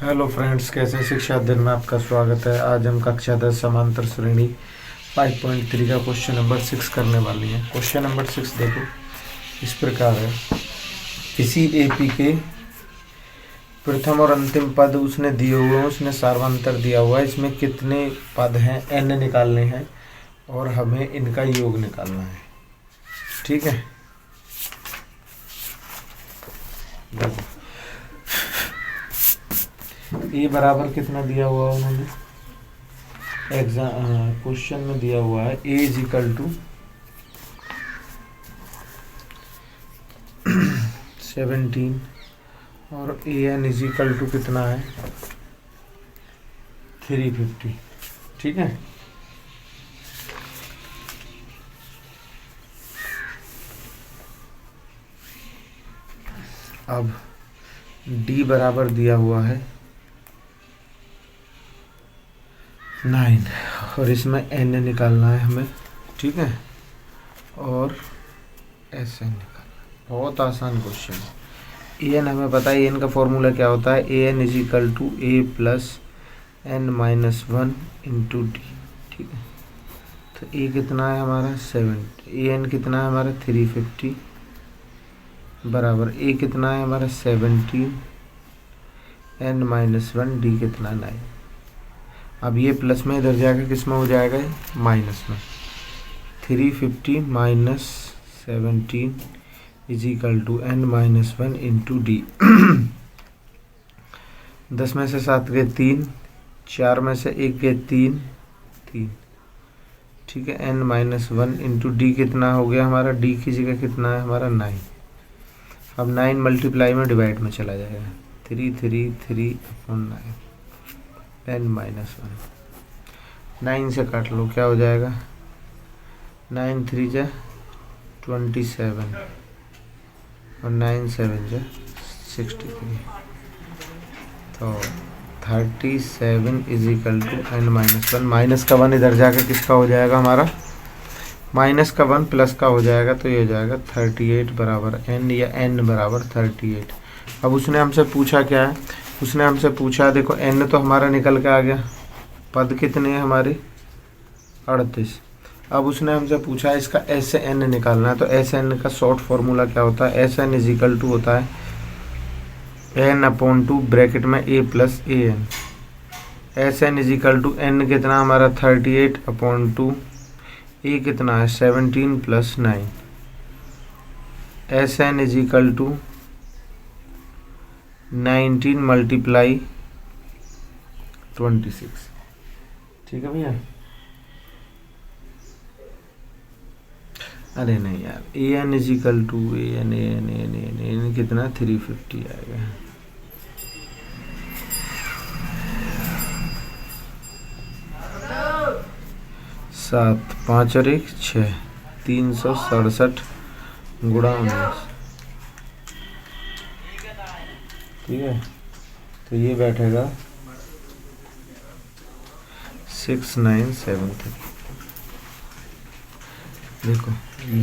Hello friends, कैसे शिक्षा अध्ययन में आपका स्वागत है। आज हम कक्षा 10 समांतर श्रेणी 5.3 का क्वेश्चन नंबर 6 करने वाली हैं। क्वेश्चन नंबर 6 देखो, इस प्रकार है। किसी एपी के प्रथम और अंतिम पद उसने दिए हुए हैं, उसने सार्वंतर दिया हुआ है। इसमें कितने पद हैं, n निकालने हैं और हमें इनका योग निकालना है। ठीक है, देखो ए बराबर कितना दिया हुआ है उन्होंने क्वेश्चन में दिया हुआ है। ए इज इक्वल टू 17 और ए एन इज इक्वल टू कितना है 350। ठीक है, अब डी बराबर दिया हुआ है 9 और इसमें एन निकालना है हमें। ठीक है, और एस एन निकालना है। बहुत आसान क्वेश्चन है। ए एन हमें पता है, ए एन का फॉर्मूला क्या होता है। A N is equal to A plus N minus 1 into D. ठीक है, तो ए कितना है हमारा 7, ए एन कितना है हमारा 350 बराबर ए कितना है हमारा 17 एन माइनस 1 डी कितना 9। अब ये प्लस में इधर जाकर किस में हो जाएगा, माइनस में। 350 minus 17 is equal to N minus 1 into D. 10 में से 7 गए 3, 4 में से 1 गए 3। ठीक है, एन माइनस 1 इंटू डी कितना हो गया हमारा, डी की जगह कितना है हमारा 9। अब 9 मल्टीप्लाई में डिवाइड में चला जाएगा, 3 एन माइनस 1 9 से काट लो, क्या हो जाएगा 9 3 जा 27 और 9 7 जा 63। तो 37 is equal to N minus 1। Minus का 1 इधर जाकर किसका हो जाएगा हमारा, माइनस का 1 प्लस का हो जाएगा, तो ये हो जाएगा 38 बराबर एन, या एन बराबर 38। अब उसने हमसे पूछा क्या है, उसने हमसे पूछा, देखो एन तो हमारा निकल के आ गया, पद कितने हैं हमारे 38। अब उसने हमसे पूछा इसका एस एन निकालना है। तो एस एन का शॉर्ट फॉर्मूला क्या होता है, S N is equal to होता है एन अपॉन 2 ब्रैकेट में A plus A N. S N is equal to N कितना हमारा 38 अपॉन 2, ए कितना है 17 plus 9। S N is equal to 19 multiply 26। ठीक है भैया, अरे नहीं यार, A N is equal to A N A N A N A N A N कितना 350 आएगा। सात 5 और 1 6, 367 गुणा 19। ठीक है, तो ये बैठेगा 6973। देखो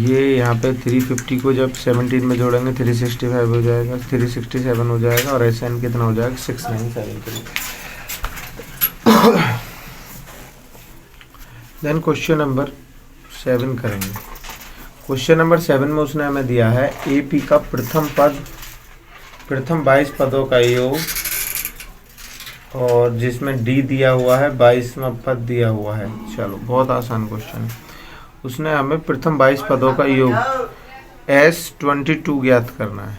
ये यहाँ पे 350 को जब 17 में जोड़ेंगे 365 हो जाएगा, 367 हो जाएगा, और एस एन कितना हो जाएगा 6973। देन क्वेश्चन नंबर 7 करेंगे। क्वेश्चन नंबर 7 में उसने हमें दिया है एपी का प्रथम 22 पदों का योग, और जिसमें डी दिया हुआ है 22वां पद दिया हुआ है। चलो बहुत आसान क्वेश्चन है। उसने हमें प्रथम 22 पदों का योग S22 ज्ञात करना है।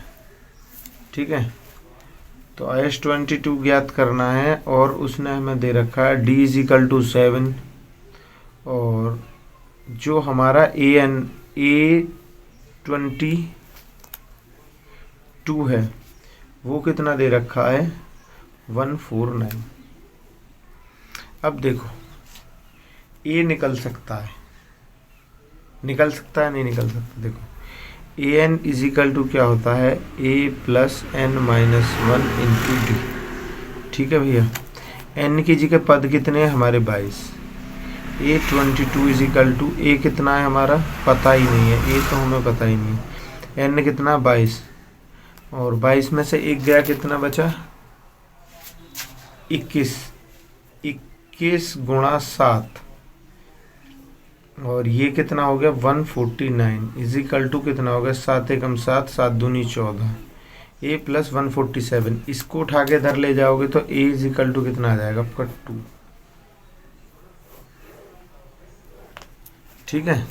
ठीक है, तो S22 ज्ञात करना है, और उसने हमें दे रखा है D इज इक्वल टू 7, और जो हमारा A22 है वो कितना दे रखा है 149। अब देखो ए निकल सकता है नहीं निकल सकता। देखो A N is equal to क्या होता है, A plus N minus 1 into D. ठीक है भैया, एन की जगह पद कितने हैं हमारे 22। A22 इज इक्वल टू ए कितना है हमारा पता ही नहीं है, ए तो हमें पता ही नहीं है। एन कितना 22, और 22 में से एक गया कितना बचा 21 21 गुणा 7 और ये कितना हो गया 149 इजिकल टू कितना हो गया 7 एकम 7 7 दूनी 14 a प्लस 147। इसको उठा के इधर ले जाओगे तो a इजिकल टू कितना आ जाएगा आपका 2। ठीक है,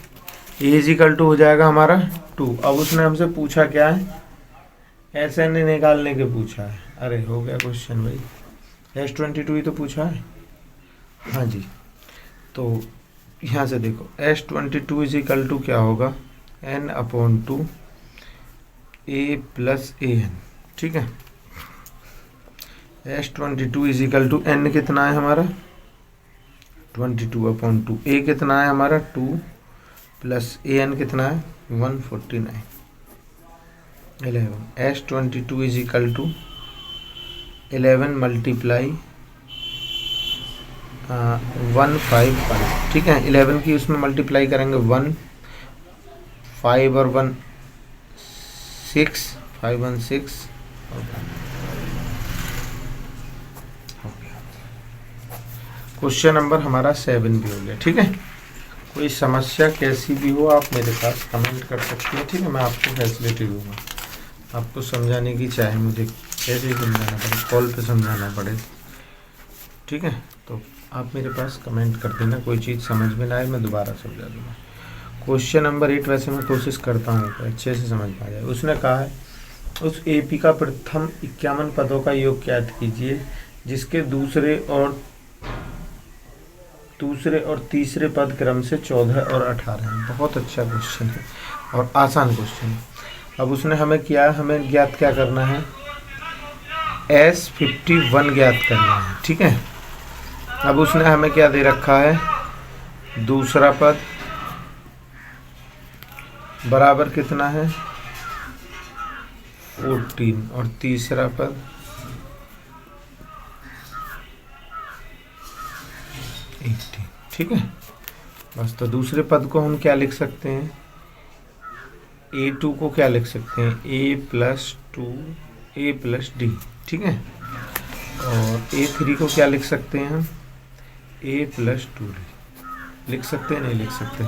a इजिकल टू हो जाएगा हमारा 2। अब उसने हमसे पूछा क्या है, ऐसे नहीं निकालने के पूछा है। अरे हो गया क्वेश्चन भाई, S22 ही तो पूछा है। हाँ जी, तो यहाँ से देखो S22 इजिकल टू क्या होगा n/2 a प्लस an। ठीक है, S22 इजिकल टू n कितना है हमारा 22/2, a कितना है हमारा 2 प्लस an कितना है 149 11। S22 is equal to 11 multiply 155। ठीक है, 11 की उसमें मल्टीप्लाई करेंगे 1 5 और 1 6 5 1 6 और 1 हो गया। क्वेश्चन नंबर हमारा 7 भी हो गया। ठीक है, कोई समस्या कैसी भी हो आप मेरे पास कमेंट कर सकते हैं। ठीक है, मैं आपको फैसिलिटी दूंगा, आपको समझाने की, चाहे मुझे कैसे समझाना पड़े, कॉल पे समझाना पड़े। ठीक है, तो आप मेरे पास कमेंट कर देना, कोई चीज़ समझ में ना आए मैं दोबारा समझा दूँगा। क्वेश्चन नंबर 8 वैसे मैं कोशिश करता हूँ अच्छे से समझ में आ जाए। उसने कहा है उस AP का प्रथम 51 पदों का योग ज्ञात कीजिए जिसके दूसरे और तीसरे पद क्रम से 14 और 18 हैं। बहुत अच्छा क्वेश्चन है और आसान क्वेश्चन है। अब उसने हमें हमें ज्ञात क्या करना है, S51 ज्ञात करना है। ठीक है, अब उसने हमें क्या दे रखा है, दूसरा पद बराबर कितना है 14 और तीसरा पद 18। ठीक है, बस तो दूसरे पद को हम क्या लिख सकते हैं, A2 को क्या लिख सकते हैं A plus 2 A plus D। ठीक है, और A3 को क्या लिख सकते हैं हम A प्लस 2D। लिख सकते हैं, नहीं लिख सकते।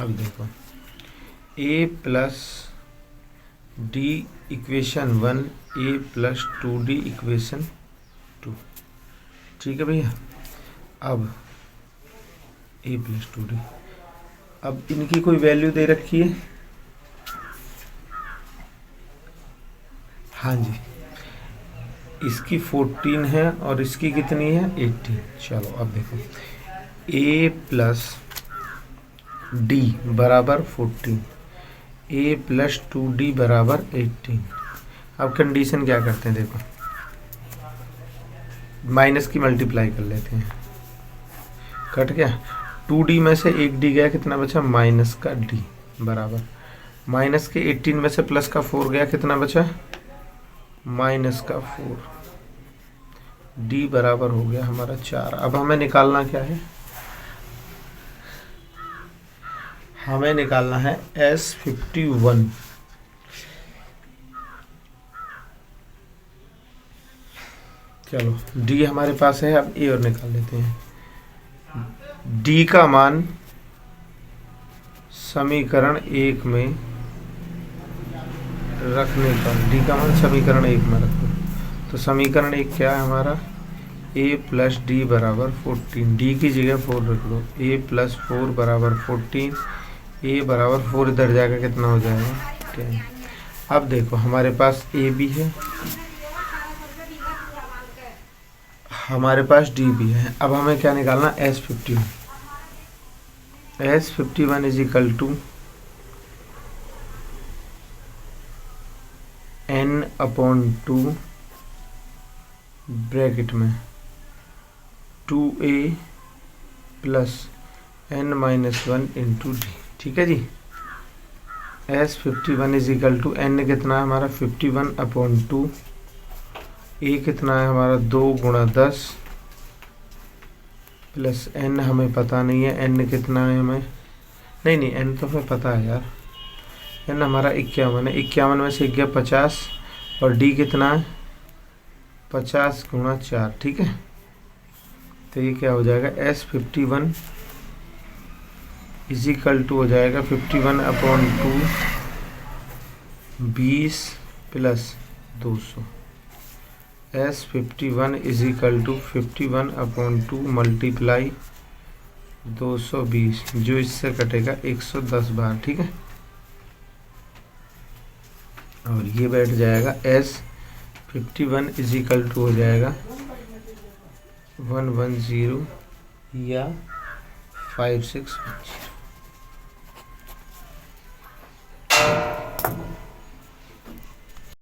अब देखो A plus D equation 1 A plus 2D equation 2। ठीक है भैया, अब A प्लस 2D, अब इनकी कोई वैल्यू दे रखी है। हाँ जी, इसकी 14 है और इसकी कितनी है 18। चलो अब देखो A प्लस D बराबर 14 A प्लस 2D बराबर 18। अब कंडीशन क्या करते हैं, देखो माइनस की मल्टीप्लाई कर लेते हैं, कट गया 2D में से एक D गया, कितना बचा माइनस का D बराबर माइनस के 18 में से प्लस का 4 गया, कितना बचा माइनस का 4। D बराबर हो गया हमारा 4। अब हमें निकालना क्या है, हमें निकालना है S51। चलो D हमारे पास है, अब A और निकाल लेते हैं। D का मान समीकरण 1 में रखने पर, D का मान समीकरण 1 में रखो तो समीकरण 1 क्या है हमारा A प्लस D बराबर 14। D की जगह 4 रख लो, A प्लस 4 बराबर 14, A बराबर 4 इधर जाकर कितना हो जाएगा 10। अब देखो हमारे पास A भी है, हमारे पास D भी है। अब हमें क्या निकालना S51। S51 is equal to n/2 bracket में 2A plus n-1 into D। ठीक है जी, S51 is equal to n कितना है हमारा 51/2, A कितना है हमारा 2 गुणा 10 प्लस n हमें पता नहीं है, n कितना है हमें नहीं n तो हमें पता है यार, n हमारा 51 है, 51 में से 1 गया 50 और D कितना है 50 गुणा 4, ठीक है। तो ये क्या हो जाएगा, S51 इजिकल टू हो जाएगा 51/2 20 + 200। S51 इजिकल टू 51/2 मल्टीप्लाई 220, जो इससे कटेगा 110 बार, ठीक है। और ये बैठ जाएगा S51 इजिकल टू हो जाएगा 110 या 561।